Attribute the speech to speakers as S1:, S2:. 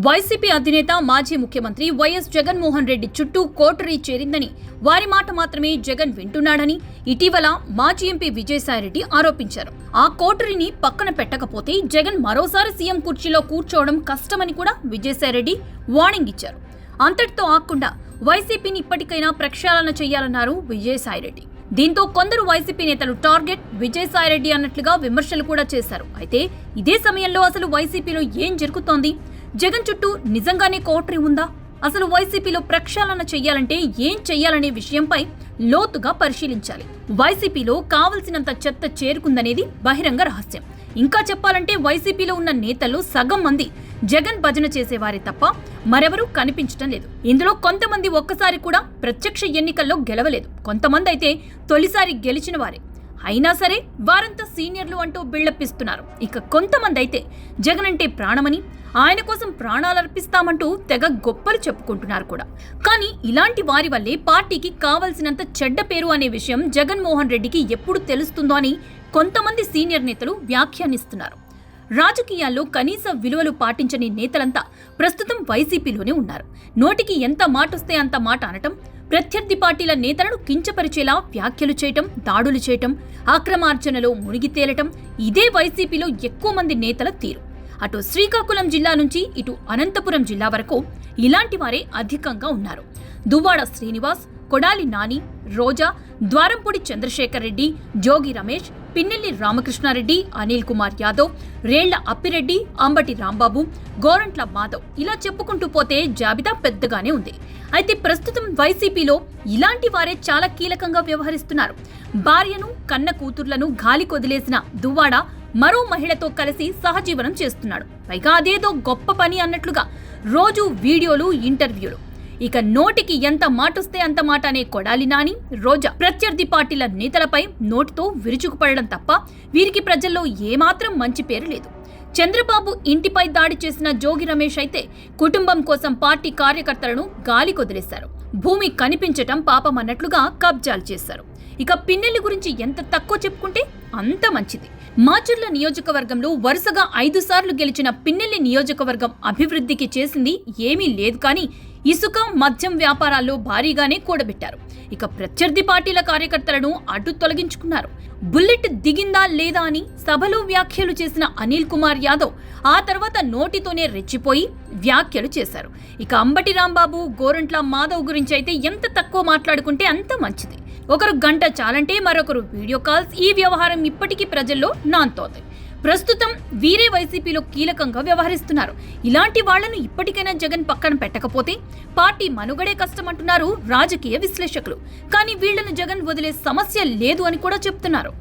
S1: YCP అధినేత మాజీ ముఖ్యమంత్రి వైఎస్ జగన్మోహన్ రెడ్డి చుట్టూ కోటరీ చేరిందని, వారి మాట మాత్రమే జగన్ వింటున్నాడని ఇటీవల మాజీ ఎంపీ విజయసాయిరెడ్డి ఆరోపించారు. ఆ కోటరీని పక్కన పెట్టకపోతే జగన్ మరోసారి సీఎం కుర్చీలో కూర్చోవడం కష్టమని కూడా విజయసాయిరెడ్డి వార్నింగ్ ఇచ్చారు. అంతటితో ఆగకుండా వైసీపీని ఇప్పటికైనా ప్రక్షాళన చేయాలన్నారు విజయసాయిరెడ్డి. దీంతో కొందరు వైసీపీ నేతలు టార్గెట్ విజయసాయిరెడ్డి అన్నట్లుగా విమర్శలు కూడా చేశారు. అయితే ఇదే సమయంలో అసలు వైసీపీలో ఏం జరుగుతోంది? జగన్ చుట్టూ నిజంగానే కోటరీ ఉందా? అసలు వైసీపీలో ప్రక్షాళన చెయ్యాలంటే ఏం చెయ్యాలనే విషయంపై లోతుగా పరిశీలించాలి. వైసీపీలో కావలసినంత చెత్త చేరుకుందనేది బహిరంగ రహస్యం. ఇంకా చెప్పాలంటే వైసీపీలో ఉన్న నేతల్లో సగం మంది జగన్ భజన చేసేవారే తప్ప మరెవరూ కనిపించటం లేదు. ఇందులో కొంతమంది ఒక్కసారి కూడా ప్రత్యక్ష ఎన్నికల్లో గెలవలేదు. కొంతమంది అయితే తొలిసారి గెలిచిన వారే. అయినా సరే వారంతా సీనియర్లు అంటూ బిల్డప్పిస్తున్నారు. ఇక కొంతమంది అయితే జగన్ అంటే ప్రాణమని, ఆయన కోసం ప్రాణాలర్పిస్తామంటూ తెగ గొప్పలు చెప్పుకుంటున్నారు కూడా. కానీ ఇలాంటి వారి వల్లే పార్టీకి కావలసినంత చెడ్డ పేరు అనే విషయం జగన్మోహన్ రెడ్డికి ఎప్పుడు తెలుస్తుందో అని కొంతమంది సీనియర్ నేతలు వ్యాఖ్యానిస్తున్నారు. రాజకీయాల్లో కనీస విలువలు పాటించని నేతలంతా ప్రస్తుతం వైసీపీలోనే ఉన్నారు. నోటికి ఎంత మాటొస్తే అంత మాట అనటం, ప్రత్యర్థి పార్టీల నేతలను కించపరిచేలా వ్యాఖ్యలు చేయటం, దాడులు చేయటం, అక్రమార్జనలో మునిగి తేలటం ఇదే వైసీపీలో ఎక్కువ మంది నేతల తీరు. అటు శ్రీకాకుళం జిల్లా నుంచి ఇటు అనంతపురం జిల్లా వరకు ఇలాంటి వారే అధికంగా ఉన్నారు. దువ్వాడ శ్రీనివాస్, కొడాలి నాని, రోజా, ద్వారంపూడి చంద్రశేఖర్ రెడ్డి, జోగి రమేష్, పిన్నెల్లి రామకృష్ణారెడ్డి, అనిల్ కుమార్ యాదవ్, రేళ్ల అప్పిరెడ్డి, అంబటి రాంబాబు, గోరంట్ల మాధవ్ ఇలా చెప్పుకుంటూ పోతే జాబితా పెద్దగానే ఉంది. అయితే ప్రస్తుతం వైసీపీలో ఇలాంటి వారే చాలా కీలకంగా వ్యవహరిస్తున్నారు. భార్యను, కన్న కూతుర్లను గాలి కొదిలేసిన దువ్వాడ మరో మహిళతో కలిసి సహజీవనం చేస్తున్నాడు. పైగా అదేదో గొప్ప పని అన్నట్లుగా రోజు వీడియోలు, ఇంటర్వ్యూలు. ఇక నోటికి ఎంత మాటొస్తే అంత మాట అనే కొడాలి నాని, రోజా ప్రత్యర్థి పార్టీల నేతలపై నోటితో విరుచుకుపడడం తప్ప వీరికి ప్రజల్లో ఏమాత్రం మంచి పేరు లేదు. చంద్రబాబు ఇంటిపై దాడి చేసిన జోగి రమేష్ అయితే కుటుంబం కోసం పార్టీ కార్యకర్తలను గాలి కొదిలేశారు. భూమి కనిపించటం పాపం అన్నట్లుగా కబ్జాలు చేశారు. ఇక పిన్నెల్లి గురించి ఎంత తక్కువ చెప్పుకుంటే అంత మంచిది. మాచర్ల నియోజకవర్గంలో వరుసగా 5 సార్లు గెలిచిన పిన్నెల్లి నియోజకవర్గం అభివృద్ధికి చేసింది ఏమీ లేదు. కానీ ఇసుక, మద్యం వ్యాపారాల్లో భారీగానే కూడబెట్టారు. ఇక ప్రత్యర్థి పార్టీల కార్యకర్తలను అడ్డు తొలగించుకున్నారు. బుల్లెట్ దిగిందా లేదా అని సభలో వ్యాఖ్యలు చేసిన అనిల్ కుమార్ యాదవ్ ఆ తర్వాత నోటితోనే రెచ్చిపోయి వ్యాఖ్యలు చేశారు. ఇక అంబటి రాంబాబు, గోరంట్ల మాధవ్ గురించి అయితే ఎంత తక్కువ మాట్లాడుకుంటే అంత మంచిది. ఒకరు గంట చాలంటే మరొకరు వీడియో కాల్స్. ఈ వ్యవహారం ఇప్పటికీ ప్రజల్లో నాంతోంది. ప్రస్తుతం వీరే వైసీపీలో కీలకంగా వ్యవహరిస్తున్నారు. ఇలాంటి వాళ్లను ఇప్పటికైనా జగన్ పక్కన పెట్టకపోతే పార్టీ మనుగడే కష్టమంటున్నారు రాజకీయ విశ్లేషకులు. కానీ వీళ్లను జగన్ వదిలే సమస్య లేదు అని కూడా చెప్తున్నారు.